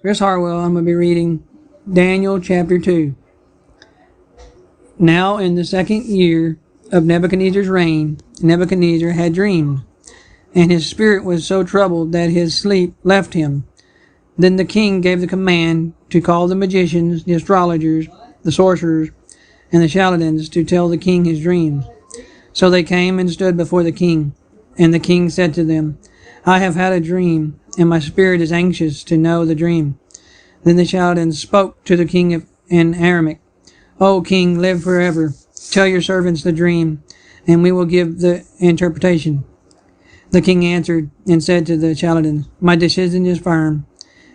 Chris Harwell. I'm going to be reading Daniel chapter 2. Now in the second year of Nebuchadnezzar's reign, Nebuchadnezzar had dreamed, and his spirit was so troubled that his sleep left him. Then the king gave the command to call the magicians, the astrologers, the sorcerers, and the charlatans to tell the king his dreams. So they came and stood before the king. And the king said to them, I have had a dream, and my spirit is anxious to know the dream. Then the charlatans spoke to the king in Aramaic, O king, live forever. Tell your servants the dream, and we will give the interpretation. The king answered and said to the charlatans, My decision is firm.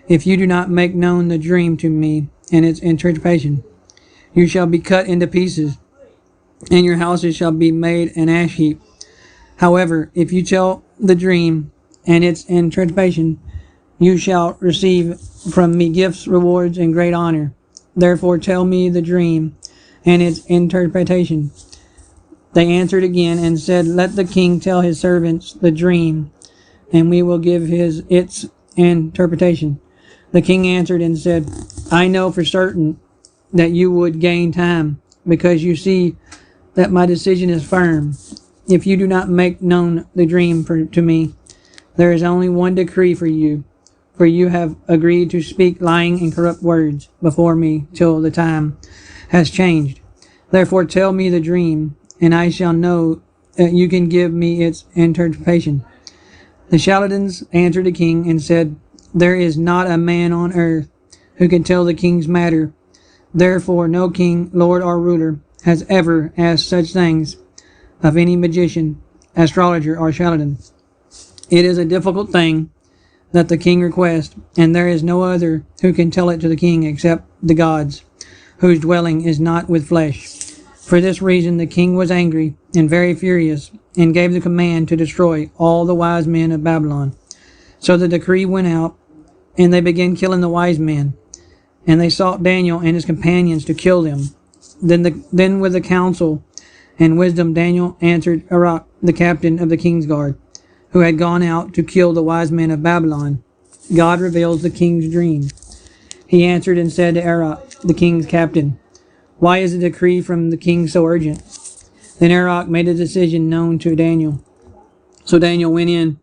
If you do not make known the dream to me and its interpretation, you shall be cut into pieces, and your houses shall be made an ash heap. However, if you tell the dream and its interpretation, you shall receive from me gifts, rewards, and great honor. Therefore tell me the dream and its interpretation. They answered again and said, Let the king tell his servants the dream, and we will give its interpretation. The king answered and said, I know for certain that you would gain time, because you see that my decision is firm. If you do not make known the dream to me, there is only one decree for you have agreed to speak lying and corrupt words before me till the time has changed. Therefore tell me the dream, and I shall know that you can give me its interpretation. The charlatans answered the king and said, There is not a man on earth who can tell the king's matter. Therefore no king, lord, or ruler has ever asked such things of any magician, astrologer, or charlatan. It is a difficult thing that the king requests, and there is no other who can tell it to the king except the gods, whose dwelling is not with flesh. For this reason the king was angry and very furious, and gave the command to destroy all the wise men of Babylon. So the decree went out, and they began killing the wise men, and they sought Daniel and his companions to kill them. Then with the counsel and wisdom Daniel answered Arioch, the captain of the king's guard, who had gone out to kill the wise men of Babylon. God reveals the king's dream. He answered and said to Arioch, the king's captain, Why is the decree from the king so urgent? Then Arioch made a decision known to Daniel. So Daniel went in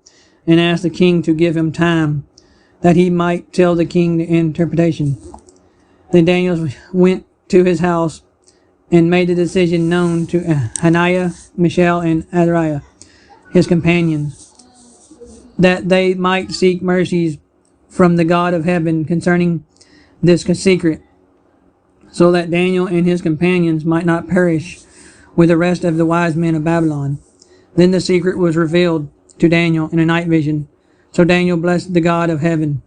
and asked the king to give him time, that he might tell the king the interpretation. Then Daniel went to his house and made the decision known to Hananiah, Mishael, and Azariah, his companions, that they might seek mercies from the God of heaven concerning this secret, so that Daniel and his companions might not perish with the rest of the wise men of Babylon. Then the secret was revealed to Daniel in a night vision. So Daniel blessed the God of heaven.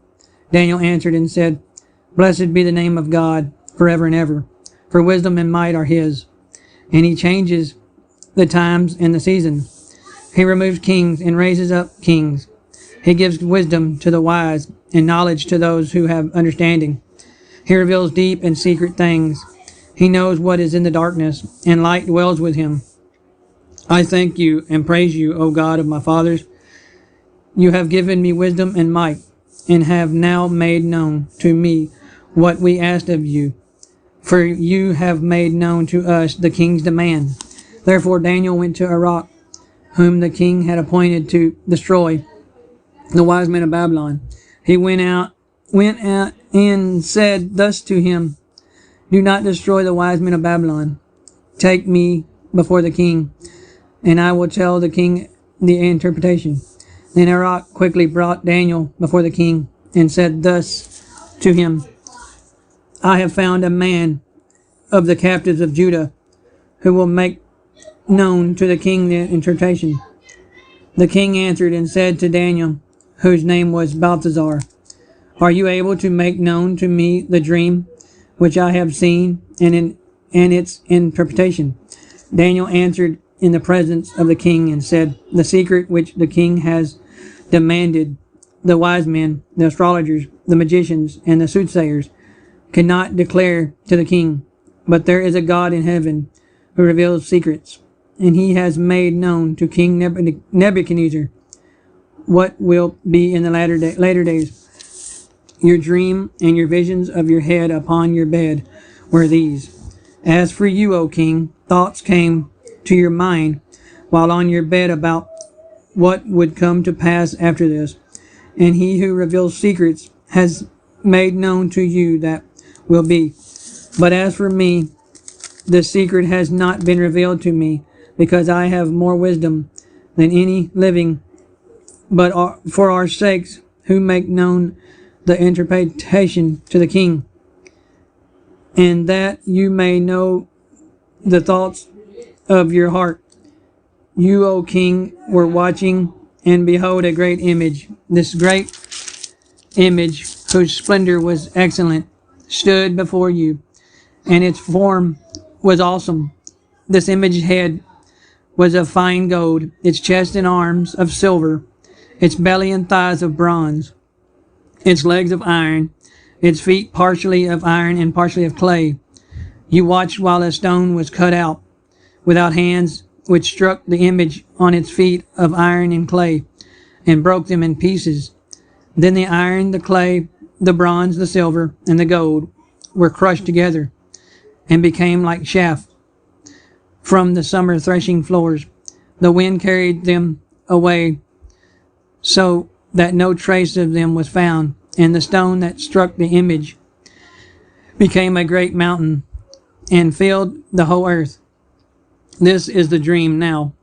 Daniel answered and said, Blessed be the name of God forever and ever, for wisdom and might are his. And he changes the times and the season. He removes kings and raises up kings. He gives wisdom to the wise and knowledge to those who have understanding. He reveals deep and secret things. He knows what is in the darkness, and light dwells with him. I thank you and praise you, O God of my fathers. You have given me wisdom and might, and have now made known to me what we asked of you. For you have made known to us the king's demand. Therefore Daniel went to Arioch, whom the king had appointed to destroy the wise men of Babylon. He went out and said thus to him, Do not destroy the wise men of Babylon. Take me before the king, and I will tell the king the interpretation. Then Arioch quickly brought Daniel before the king, and said thus to him, I have found a man of the captives of Judah, who will make known to the king the interpretation. The king answered and said to Daniel, whose name was Balthazar, Are you able to make known to me the dream which I have seen and its interpretation? Daniel answered in the presence of the king and said, The secret which the king has demanded, the wise men, the astrologers, the magicians, and the soothsayers cannot declare to the king. But there is a God in heaven who reveals secrets, and he has made known to King Nebuchadnezzar what will be in the later days. Your dream and your visions of your head upon your bed were these. As for you, O king, thoughts came to your mind while on your bed about what would come to pass after this. And he who reveals secrets has made known to you that will be. But as for me, the secret has not been revealed to me, because I have more wisdom than any living, but for our sakes who make known the interpretation to the king, and that you may know the thoughts of your heart. You, O king, were watching, and behold, a great image. This great image, whose splendor was excellent, stood before you, and its form was awesome. This image head was of fine gold, its chest and arms of silver, its belly and thighs of bronze, its legs of iron, its feet partially of iron and partially of clay. You watched while a stone was cut out, without hands, which struck the image on its feet of iron and clay, and broke them in pieces. Then the iron, the clay, the bronze, the silver, and the gold were crushed together, and became like chaff from the summer threshing floors. The wind carried them away, so that no trace of them was found. And the stone that struck the image became a great mountain, and filled the whole earth. This is the dream. Now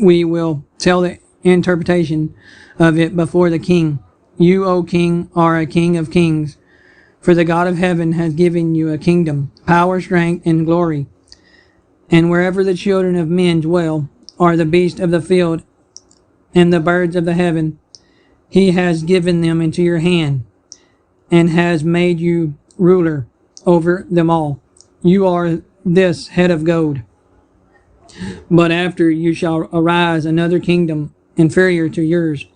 we will tell the interpretation of it before the king. You, O king, are a king of kings, for the God of heaven has given you a kingdom, power, strength, and glory. And wherever the children of men dwell, are the beasts of the field and the birds of the heaven. He has given them into your hand, and has made you ruler over them all. You are this head of gold. But after you shall arise another kingdom inferior to yours,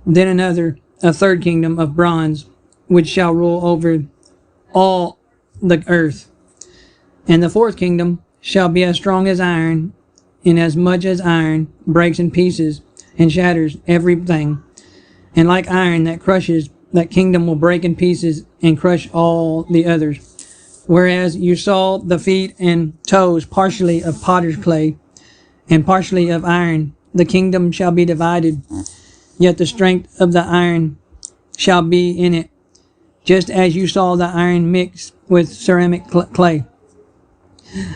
then another, a third kingdom of bronze, which shall rule over all the earth. And the fourth kingdom shall be as strong as iron, inasmuch as iron breaks in pieces and shatters everything. And like iron that crushes, that kingdom will break in pieces and crush all the others. Whereas you saw the feet and toes partially of potter's clay and partially of iron, the kingdom shall be divided, yet the strength of the iron shall be in it, just as you saw the iron mixed with ceramic clay.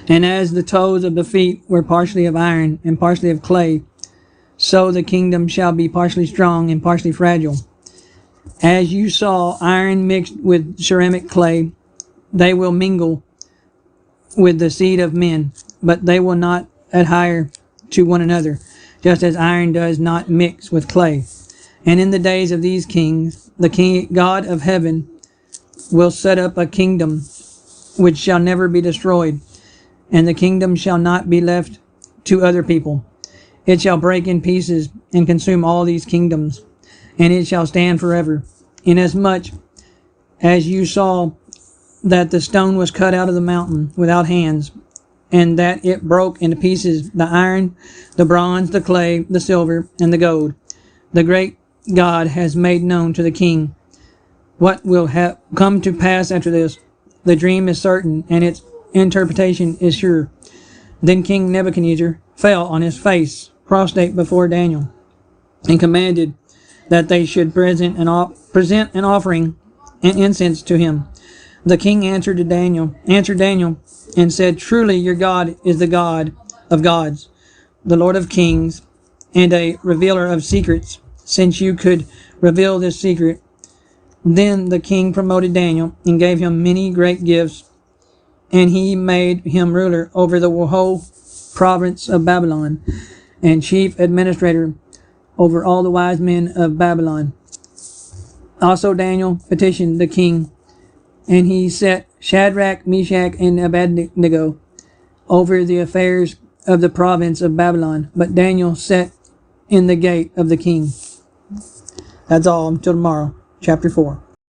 And as the toes of the feet were partially of iron and partially of clay, so the kingdom shall be partially strong and partially fragile. As you saw iron mixed with ceramic clay, they will mingle with the seed of men, but they will not adhere to one another, just as iron does not mix with clay. And in the days of these kings, the king, God of heaven, will set up a kingdom which shall never be destroyed, and the kingdom shall not be left to other people. It shall break in pieces and consume all these kingdoms, and it shall stand forever. Inasmuch as you saw that the stone was cut out of the mountain without hands, and that it broke into pieces the iron, the bronze, the clay, the silver, and the gold, the great God has made known to the king what will come to pass after this. The dream is certain, and its interpretation is sure. Then King Nebuchadnezzar fell on his face, prostrate before Daniel, and commanded that they should present an offering and incense to him. The king answered Daniel, and said, Truly your God is the God of gods, the Lord of kings, and a revealer of secrets, since you could reveal this secret. Then the king promoted Daniel and gave him many great gifts, and he made him ruler over the whole province of Babylon, and chief administrator over all the wise men of Babylon. Also Daniel petitioned the king, and he set Shadrach, Meshach, and Abednego over the affairs of the province of Babylon, but Daniel sat in the gate of the king. That's all. Until tomorrow. Chapter 4.